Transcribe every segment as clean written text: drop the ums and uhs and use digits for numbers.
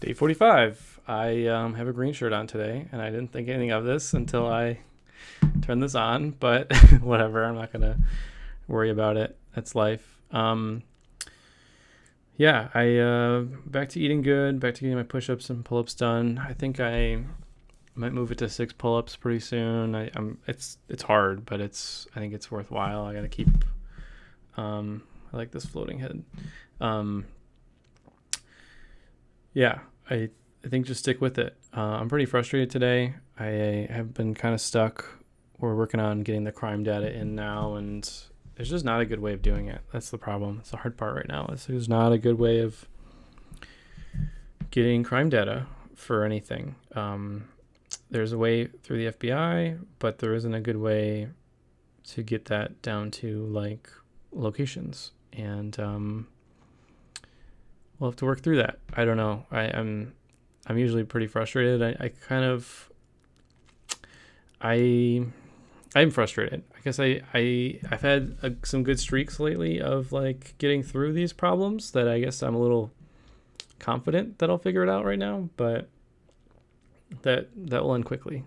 Day 45. I have a green shirt on today, and I didn't think anything of this until I turned this on, but whatever. I'm not going to worry about it. That's life. Yeah, I back to eating good, back to getting my push ups and pull ups done. I think I might move it to 6 pull ups pretty soon. It's hard, but I think it's worthwhile. I got to keep, I like this floating head. Um, yeah, I I think just stick with it. I'm pretty frustrated today. I have been kind of stuck. We're working on getting the crime data in now, and there's just not a good way of doing it. That's the problem. It's the hard part right now. There's not a good way of getting crime data for anything. There's a way through the FBI, but there isn't a good way to get that down to like locations, and we'll have to work through that. I don't know. I'm usually pretty frustrated. I kind of I I'm frustrated. I guess I've had some good streaks lately of like getting through these problems that I guess I'm a little confident that I'll figure it out right now, but that will end quickly.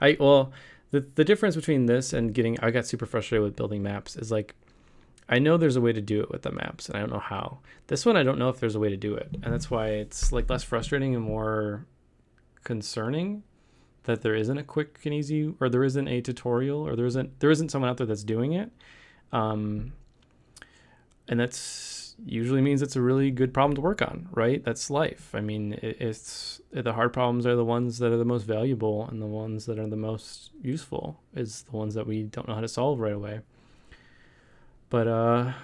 I well the difference between this and getting I got super frustrated with building maps is like I know there's a way to do it with the maps and I don't know how. This one I don't know if there's a way to do it. And that's why it's like less frustrating and more concerning that there isn't a quick and easy or there isn't a tutorial or there isn't someone out there that's doing it. Um and that's usually means it's a really good problem to work on, right? That's life. I mean, it's the hard problems are the ones that are the most valuable, and the ones that are the most useful is the ones that we don't know how to solve right away. But I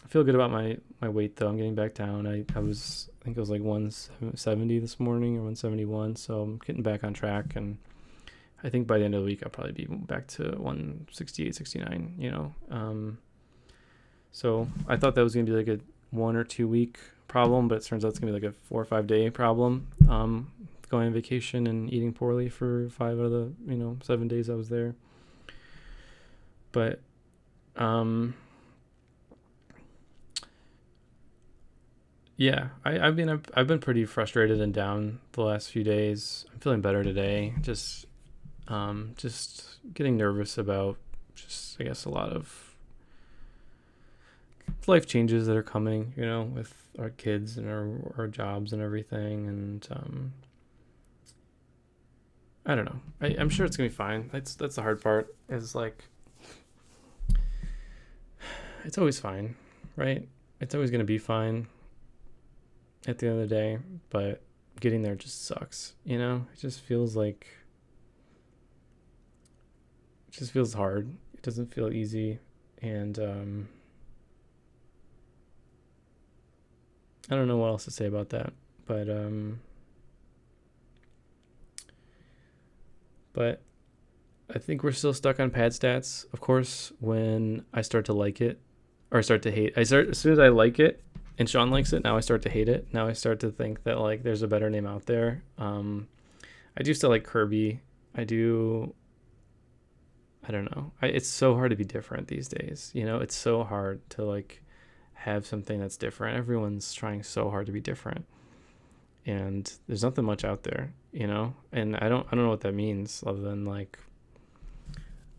feel good about my weight though. I'm getting back down. I think it was like 170 this morning or 171, so I'm getting back on track, and I think by the end of the week I'll probably be back to 168, 69. So I thought that was gonna be like a 1 or 2 week problem, but it turns out it's gonna be like a 4 or 5 day problem. Going on vacation and eating poorly for 5 out of the 7 days I was there. But yeah, I've been pretty frustrated and down the last few days. I'm feeling better today. Just getting nervous about just I guess a lot of life changes that are coming, with our kids and our jobs and everything. And I don't know. I'm sure it's gonna be fine. That's the hard part. Is like it's always fine, right? It's always gonna be fine at the end of the day, but getting there just sucks. It just feels like it just feels hard. It doesn't feel easy, and I don't know what else to say about that. But but I think we're still stuck on pad stats. Of course, when I start to like it or start to hate, I start as soon as I like it and Sean likes it. Now I start to hate it. Now I start to think that like there's a better name out there. I do still like Kirby. I do. I don't know. It's so hard to be different these days. It's so hard to like have something that's different. Everyone's trying so hard to be different, and there's nothing much out there. And I don't know what that means other than like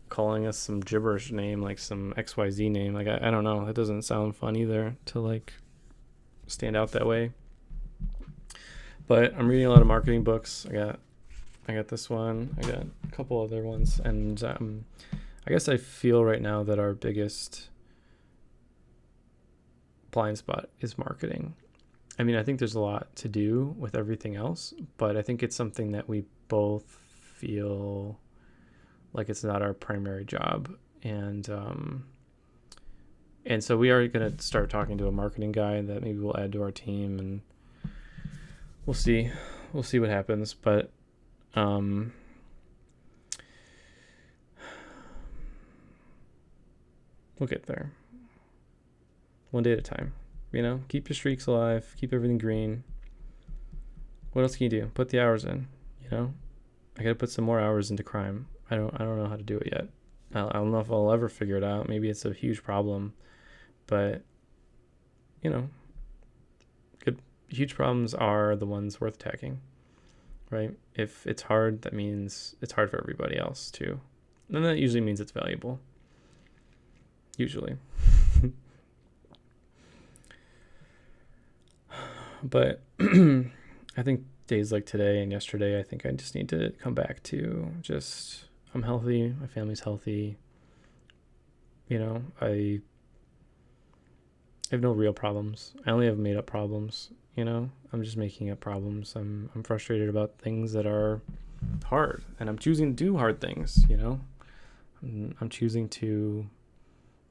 calling us some gibberish name, like some XYZ name. Like I don't know. It doesn't sound fun either to like stand out that way. But I'm reading a lot of marketing books. I got this one. I got a couple other ones, and I guess I feel right now that our biggest blind spot is marketing. I mean, I think there's a lot to do with everything else, but I think it's something that we both feel like it's not our primary job, and so we are going to start talking to a marketing guy that maybe we'll add to our team, and we'll see what happens. But um, we'll get there one day at a time. Keep your streaks alive, keep everything green. What else can you do? Put the hours in. I got to put some more hours into crime. I don't know how to do it yet. I don't know if I'll ever figure it out. Maybe it's a huge problem, but you know, huge problems are the ones worth attacking, right? If it's hard, that means it's hard for everybody else too. And that usually means it's valuable. Usually. But I think days like today and yesterday, I think I just need to come back to just, I'm healthy, my family's healthy. I have no real problems. I only have made up problems. I'm just making up problems. I'm frustrated about things that are hard, and I'm choosing to do hard things. I'm choosing to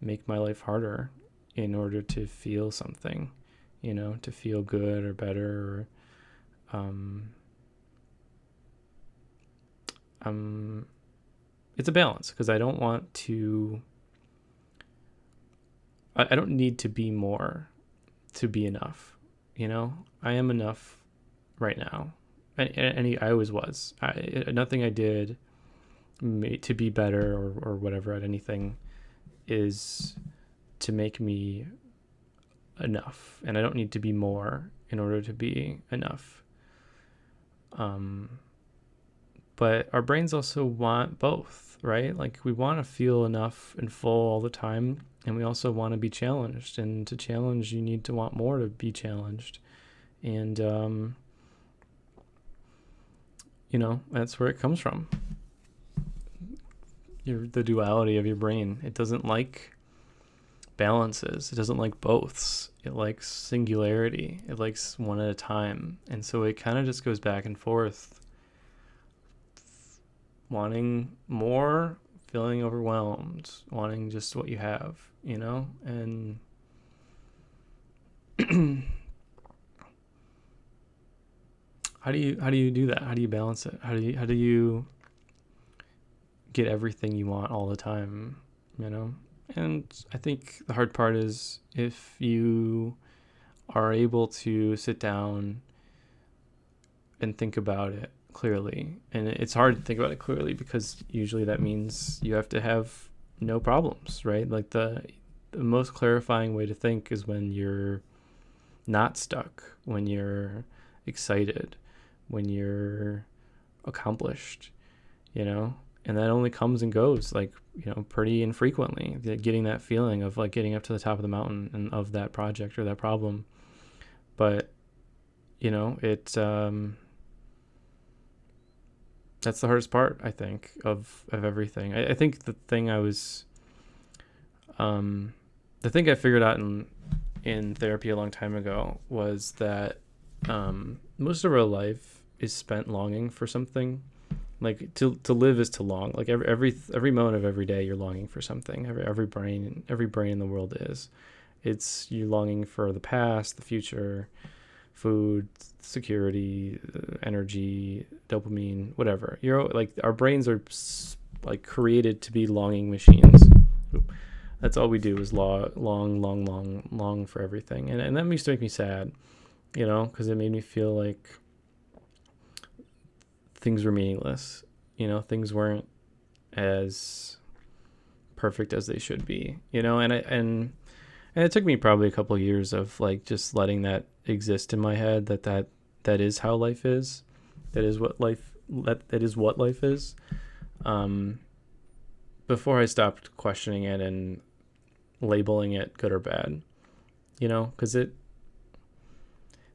make my life harder in order to feel something, to feel good or better. It's a balance, because I don't want to. I don't need to be more to be enough. I am enough right now, and I always was. Nothing I did to be better or whatever at anything is to make me enough, and I don't need to be more in order to be enough. But our brains also want both, right? Like, we want to feel enough and full all the time, and we also want to be challenged, and to challenge, you need to want more to be challenged. And that's where it comes from. The duality of your brain. It doesn't like balances. It doesn't like boths. It likes singularity. It likes one at a time. And so it kind of just goes back and forth, wanting more, feeling overwhelmed, wanting just what you have, and how do you do that? How do you balance it? How do you get everything you want all the time, And I think the hard part is if you are able to sit down and think about it clearly. And it's hard to think about it clearly, because usually that means you have to have no problems, right? Like, the most clarifying way to think is when you're not stuck, when you're excited, when you're accomplished, and that only comes and goes, like, pretty infrequently, getting that feeling of like getting up to the top of the mountain and of that project or that problem. But it's that's the hardest part, I think, of everything. I think the thing I figured out in therapy a long time ago was that most of our life is spent longing for something. Like, to live is to long. Like, every moment of every day, you're longing for something. Every brain in the world is. It's you longing for the past, the future, food, security, energy, dopamine, whatever. Like, our brains are like created to be longing machines. That's all we do is long for everything, and that used to make me sad, because it made me feel like things were meaningless. Things weren't as perfect as they should be. And it took me probably a couple of years of like just letting that exist in my head, that is how life is. That is what life is. Before I stopped questioning it and labeling it good or bad, because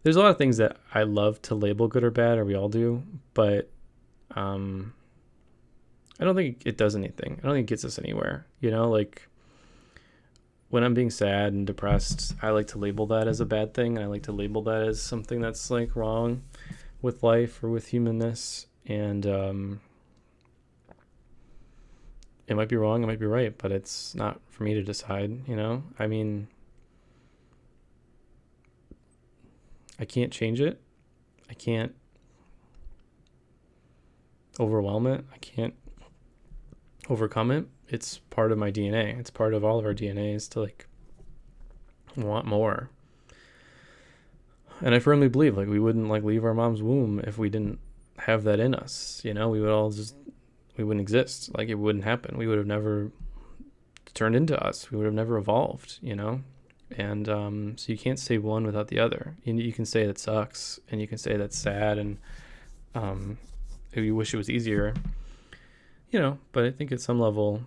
there's a lot of things that I love to label good or bad, or we all do, but I don't think it does anything. I don't think it gets us anywhere. Like, when I'm being sad and depressed, I like to label that as a bad thing. I like to label that as something that's like wrong with life or with humanness. And it might be wrong, it might be right, but it's not for me to decide, I mean, I can't change it. I can't overwhelm it. I can't overcome it. It's part of my DNA. It's part of all of our DNAs to like want more. And I firmly believe like we wouldn't like leave our mom's womb if we didn't have that in us. We wouldn't exist. Like, it wouldn't happen. We would have never turned into us. We would have never evolved, And so you can't say one without the other. You can say that sucks, and you can say that's sad, and um, you wish it was easier, but I think at some level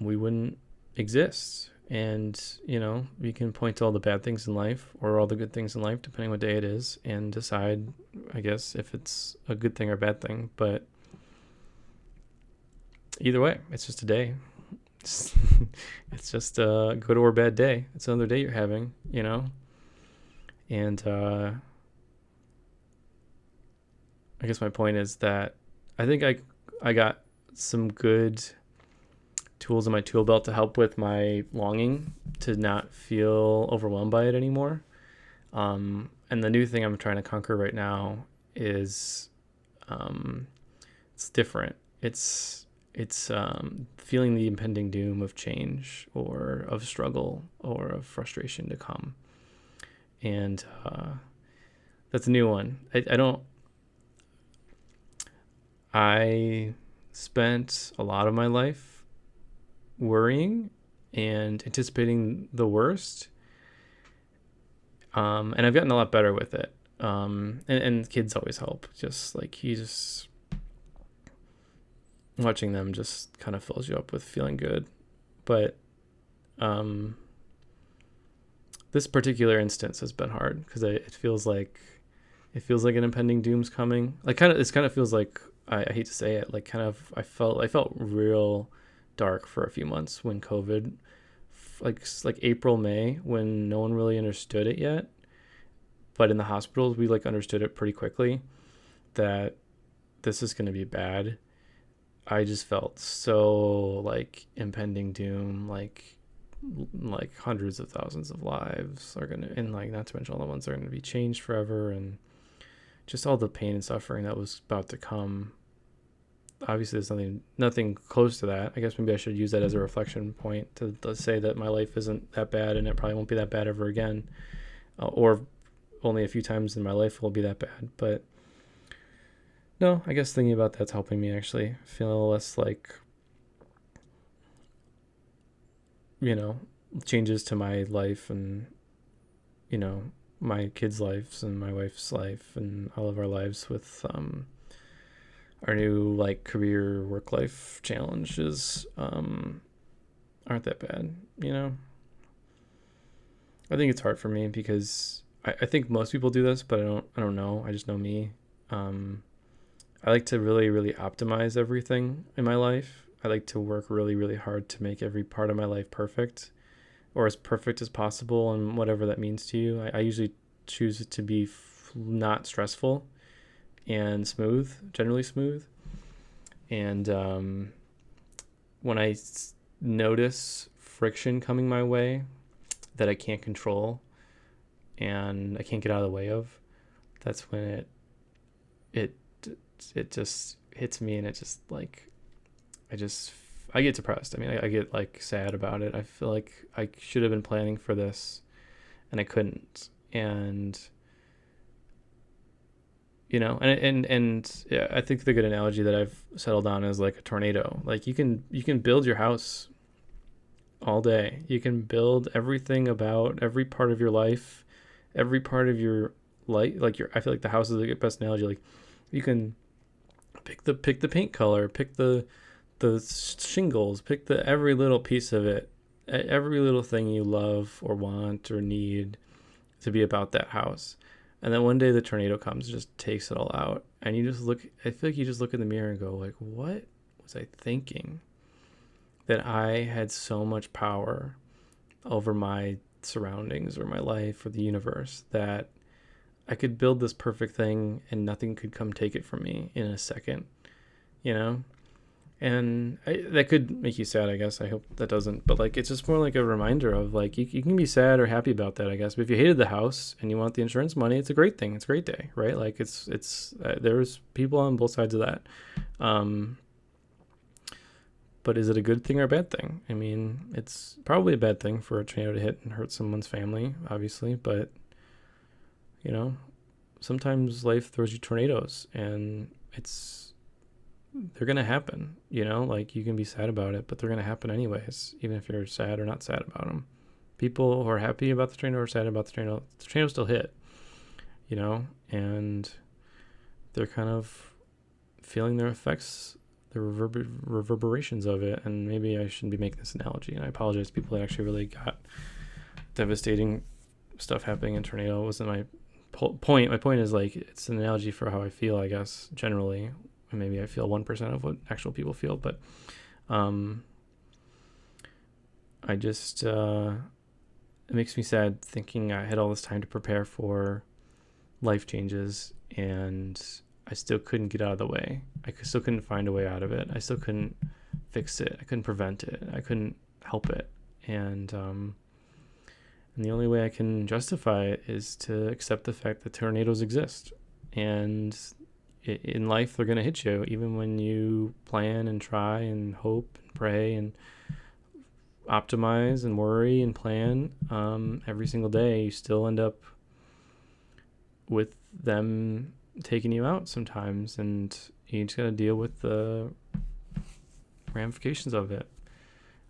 we wouldn't exist. And, you can point to all the bad things in life or all the good things in life, depending what day it is, and decide, I guess, if it's a good thing or bad thing. But either way, it's just a day. It's just a good or bad day. It's another day you're having, And I guess my point is that I think I got some good tools in my tool belt to help with my longing to not feel overwhelmed by it anymore. And the new thing I'm trying to conquer right now is it's different. It's feeling the impending doom of change or of struggle or of frustration to come. And that's a new one. I spent a lot of my life worrying and anticipating the worst. And I've gotten a lot better with it. And kids always help. Just like watching them just kind of fills you up with feeling good. But this particular instance has been hard because it feels like an impending doom's coming. Like this kind of feels like, I hate to say it, like kind of I felt real dark for a few months when COVID, like April, May, when no one really understood it yet. But in the hospitals, we understood it pretty quickly that this is going to be bad. I just felt so impending doom, like hundreds of thousands of lives are going to, and not to mention all the ones that are going to be changed forever, and just all the pain and suffering that was about to come. Obviously, there's nothing close to that. I guess maybe I should use that as a reflection point to say that my life isn't that bad, and it probably won't be that bad ever again, or only a few times in my life will be that bad. But no, I guess thinking about that's helping me actually feel less changes to my life and, my kids' lives and my wife's life and all of our lives with our new career work life challenges aren't that bad. I think it's hard for me because I think most people do this, but I don't know. I just know me. I like to really, really optimize everything in my life. I like to work really, really hard to make every part of my life perfect, or as perfect as possible, and whatever that means to you. I usually choose it to be not stressful and smooth, generally smooth. And when I notice friction coming my way that I can't control and I can't get out of the way of, that's when it just hits me, and it just I get depressed. I mean, I get sad about it. I feel like I should have been planning for this and I couldn't. And and yeah, I think the good analogy that I've settled on is like a tornado. Like you can build your house all day. You can build everything about every part of your life, every part of your life. I feel like the house is the best analogy. Like you can pick the paint color, pick the shingles, pick every little piece of it, every little thing you love or want or need to be about that house. And then one day the tornado comes and just takes it all out. And I feel like you just look in the mirror and go what was I thinking? That I had so much power over my surroundings or my life or the universe that I could build this perfect thing and nothing could come take it from me in a second, And that could make you sad, I guess. I hope that doesn't. But it's just more like a reminder of you can be sad or happy about that, I guess. But if you hated the house and you want the insurance money, it's a great thing. It's a great day, right? There's people on both sides of that. But is it a good thing or a bad thing? I mean, it's probably a bad thing for a tornado to hit and hurt someone's family, obviously. But, sometimes life throws you tornadoes and they're going to happen, you can be sad about it, but they're going to happen anyways, even if you're sad or not sad about them, people who are happy about the tornado or sad about the tornado still hit, you know, and they're kind of feeling their effects, the reverberations of it. And maybe I shouldn't be making this analogy, and I apologize to people that actually really got devastating stuff happening in tornado. It wasn't my point. My point is, like, it's an analogy for how I feel, I guess, generally. And maybe I feel 1% of what actual people feel, but I just it makes me sad thinking I had all this time to prepare for life changes, and I still couldn't get out of the way. I still couldn't find a way out of it. I still couldn't fix it. I couldn't prevent it. I couldn't help it. And the only way I can justify it is to accept the fact that tornadoes exist. And in life, they're going to hit you, even when you plan and try and hope and pray and optimize and worry and plan. Every single day, you still end up with them taking you out sometimes, and you just got to deal with the ramifications of it.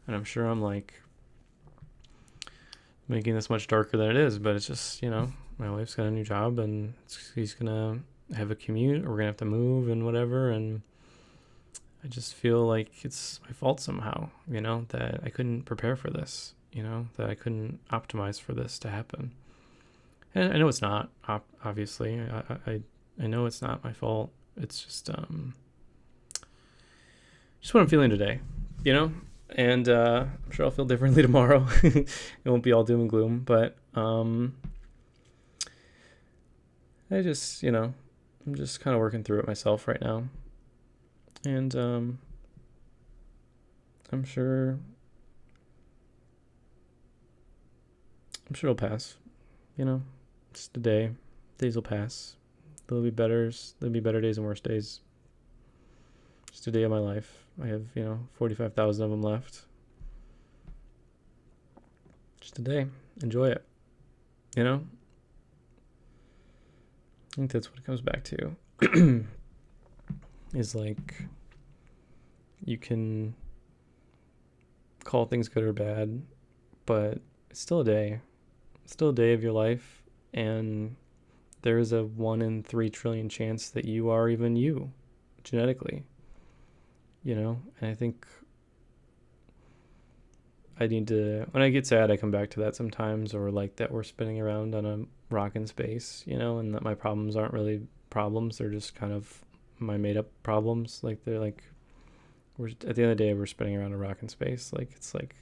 And I'm sure I'm like making this much darker than it is, but it's just, you know, my wife's got a new job, and he's gonna have a commute, or we're gonna have to move and whatever, and I just feel like it's my fault somehow, you know, that I couldn't prepare for this, you know, that I couldn't optimize for this to happen. And I know it's not, obviously. I know it's not my fault. It's just what I'm feeling today, you know? And I'm sure I'll feel differently tomorrow. It won't be all doom and gloom, but I just, you know, I'm just kind of working through it myself right now. And I'm sure it'll pass, you know? Just a day. Days will pass. There'll be better days and worse days. Just a day of my life. I have, you know, 45,000 of them left. Just a day. Enjoy it. You know? I think that's what it comes back to. Is like, you can call things good or bad, but it's still a day. It's still a day of your life. And there is a 1 in 3 trillion chance that you are even you, genetically, you know? And I think I need to, when I get sad, I come back to that sometimes, or like that we're spinning around on a rock in space, you know, and that my problems aren't really problems. They're just kind of my made up problems. Like, they're like, we're at the end of the day, we're spinning around a rock in space. Like, it's like,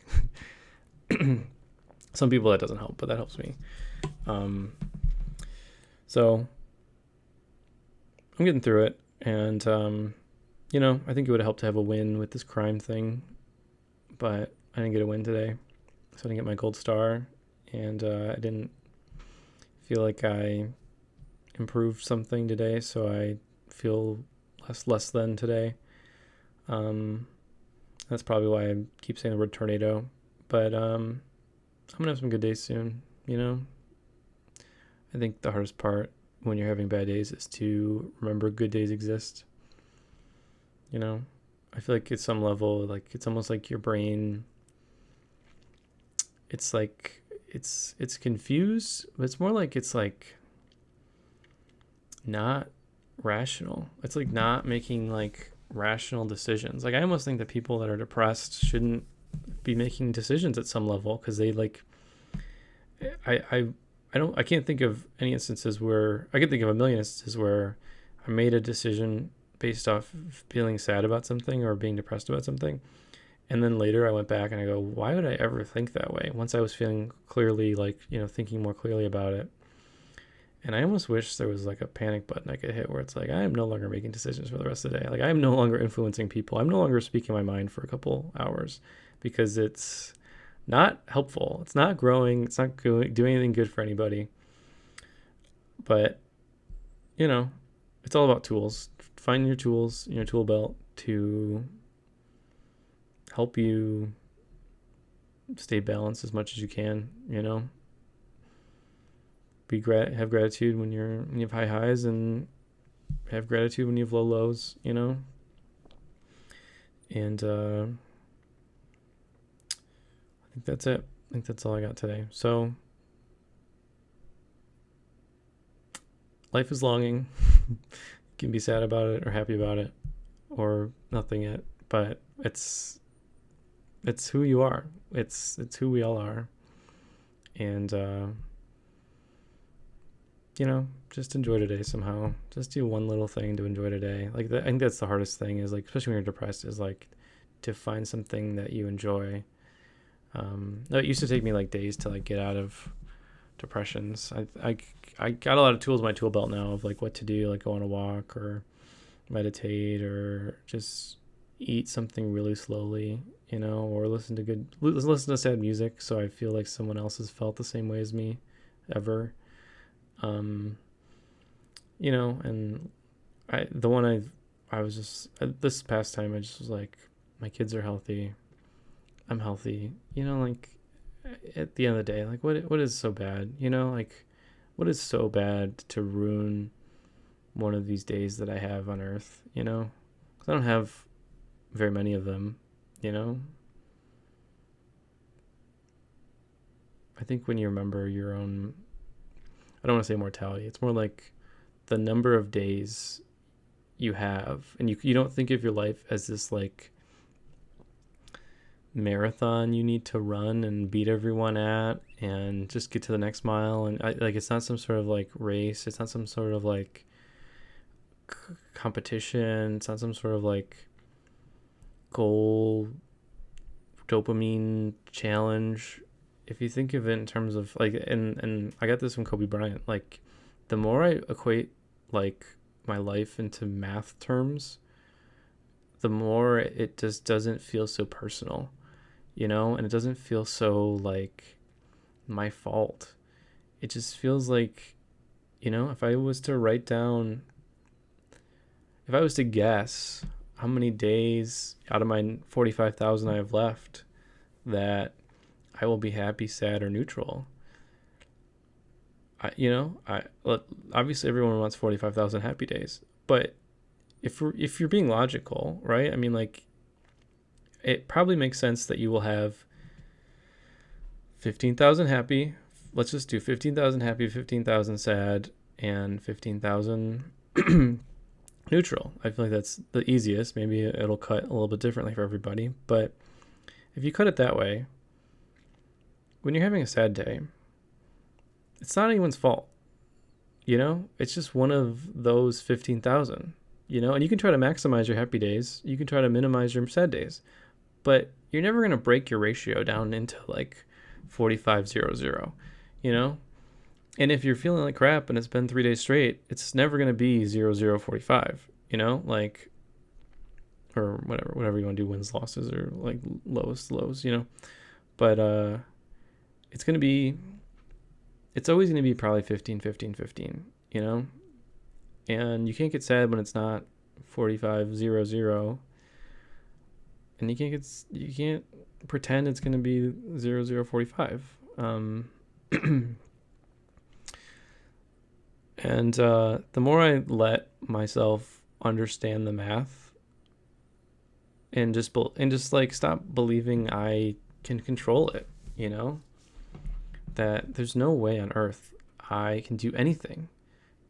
some people that doesn't help, but that helps me. So I'm getting through it, and you know, I think it would help to have a win with this crime thing, but I didn't get a win today, so I didn't get my gold star, and I didn't feel like I improved something today, so I feel less than today. That's probably why I keep saying the word tornado, but I'm gonna have some good days soon, you know? I think the hardest part when you're having bad days is to remember good days exist. You know, I feel like at some level, like, it's almost like your brain, it's like, it's confused, but it's more like, it's like not rational. It's like not making like rational decisions. Like, I almost think that people that are depressed shouldn't be making decisions at some level, because they like, I can't think of any instances where, I can think of a million instances where I made a decision based off feeling sad about something or being depressed about something. And then later I went back and I go, why would I ever think that way? Once I was feeling clearly, like, you know, thinking more clearly about it. And I almost wish there was like a panic button I could hit where it's like, I am no longer making decisions for the rest of the day. Like, I am no longer influencing people. I'm no longer speaking my mind for a couple hours, because it's not helpful. It's not growing. It's not doing anything good for anybody. But, you know, it's all about tools. Find your tools in your tool belt to help you stay balanced as much as you can, you know? Have gratitude when you have high highs, and have gratitude when you have low lows, you know? And I think that's it. I think that's all I got today. So life is longing. You can be sad about it or happy about it or nothing yet, but it's who you are. It's who we all are. And just enjoy today somehow. Just do one little thing to enjoy today. Like I think that's the hardest thing is like, especially when you're depressed, is like to find something that you enjoy. It used to take me like days to like get out of depressions. I got a lot of tools in my tool belt now of like what to do, like go on a walk or meditate or just eat something really slowly, or listen to sad music so I feel like someone else has felt the same way as me ever. um and I was just this past time I just was like, my kids are healthy, I'm healthy, like at the end of the day, like what is so bad, like what is so bad to ruin one of these days that I have on earth, because I don't have very many of them, you know I think when you remember your own, I don't want to say mortality, it's more like the number of days you have, and you don't think of your life as this like marathon you need to run and beat everyone at and just get to the next mile, and like it's not some sort of like race, it's not some sort of like competition, it's not some sort of like goal dopamine challenge. If you think of it in terms of like, and I got this from Kobe Bryant, like the more I equate like my life into math terms, the more it just doesn't feel so personal, and it doesn't feel so like my fault. It just feels like, if I was to write down, if I was to guess how many days out of my 45,000 I have left that I will be happy, sad, or neutral. I obviously everyone wants 45,000 happy days, but if you're being logical, right? I mean, like, it probably makes sense that you will have 15,000 happy. Let's just do 15,000 happy, 15,000 sad, and 15,000 neutral. I feel like that's the easiest. Maybe it'll cut a little bit differently for everybody, but if you cut it that way, when you're having a sad day, it's not anyone's fault. It's just one of those 15,000, and you can try to maximize your happy days. You can try to minimize your sad days, but you're never going to break your ratio down into like 45-0-0, and if you're feeling like crap and it's been 3 days straight, it's never going to be 0-0-45, like, or whatever you want to do, wins, losses, or like lowest lows, but it's always going to be probably 15-15-15, and you can't get sad when it's not 45-0-0, and you can't pretend it's going to be 0-0-45. And the more I let myself understand the math and just like stop believing I can control it, that there's no way on earth I can do anything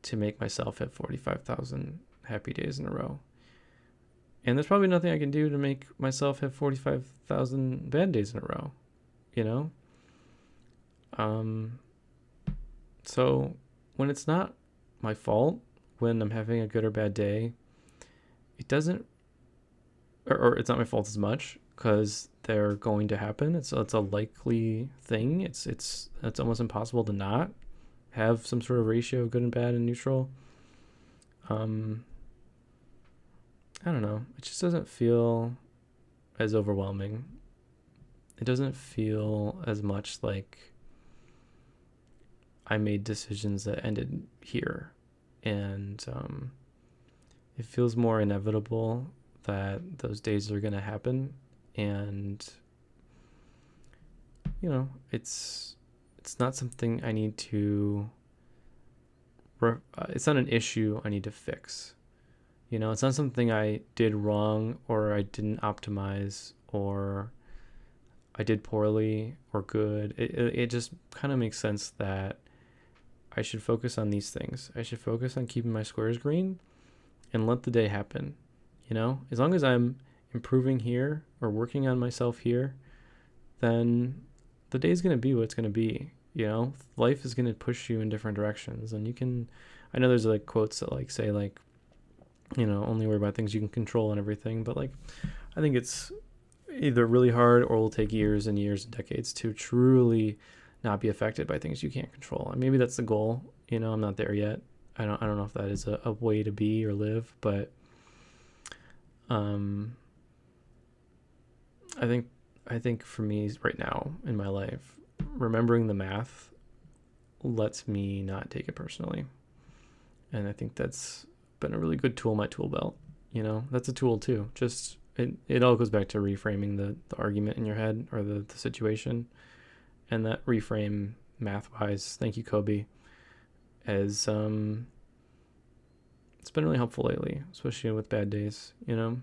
to make myself have 45,000 happy days in a row. And there's probably nothing I can do to make myself have 45,000 bad days in a row, So when it's not my fault, when I'm having a good or bad day, it doesn't, or it's not my fault as much, because they're going to happen. It's a likely thing. It's almost impossible to not have some sort of ratio of good and bad and neutral. I don't know. It just doesn't feel as overwhelming. It doesn't feel as much like I made decisions that ended here. And it feels more inevitable that those days are going to happen. And, it's not something I need to, it's not an issue I need to fix. It's not something I did wrong or I didn't optimize or I did poorly or good. It just kind of makes sense that I should focus on these things. I should focus on keeping my squares green and let the day happen. You know, as long as I'm improving here or working on myself here, then the day's going to be what it's going to be. You know, life is going to push you in different directions. And you can, I know there's like quotes that like say like, you know, only worry about things you can control and everything. But like, I think it's either really hard or will take years and years and decades to truly not be affected by things you can't control. And maybe that's the goal. You know, I'm not there yet. I don't know if that is a way to be or live, but I think for me right now in my life, remembering the math lets me not take it personally. And I think that's been a really good tool in my tool belt. You know, that's a tool too. Just it all goes back to reframing the argument in your head or the situation. And that reframe math wise, thank you, Kobe, as it's been really helpful lately, especially with bad days, you know?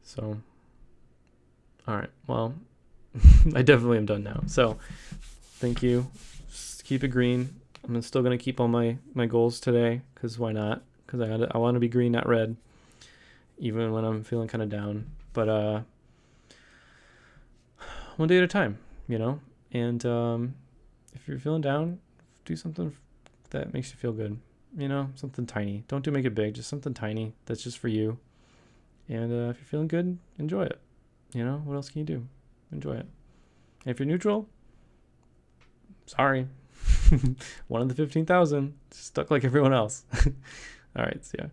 So, all right. Well, I definitely am done now. So, thank you. Just keep it green. I'm still going to keep all my goals today because why not? Because I want to be green, not red, even when I'm feeling kind of down. But one day at a time, you know? And if you're feeling down, do something that makes you feel good. You know, something tiny. Don't make it big, just something tiny that's just for you. And if you're feeling good, enjoy it. You know, what else can you do? Enjoy it. And if you're neutral, sorry. One of the 15,000, stuck like everyone else. All right, see ya.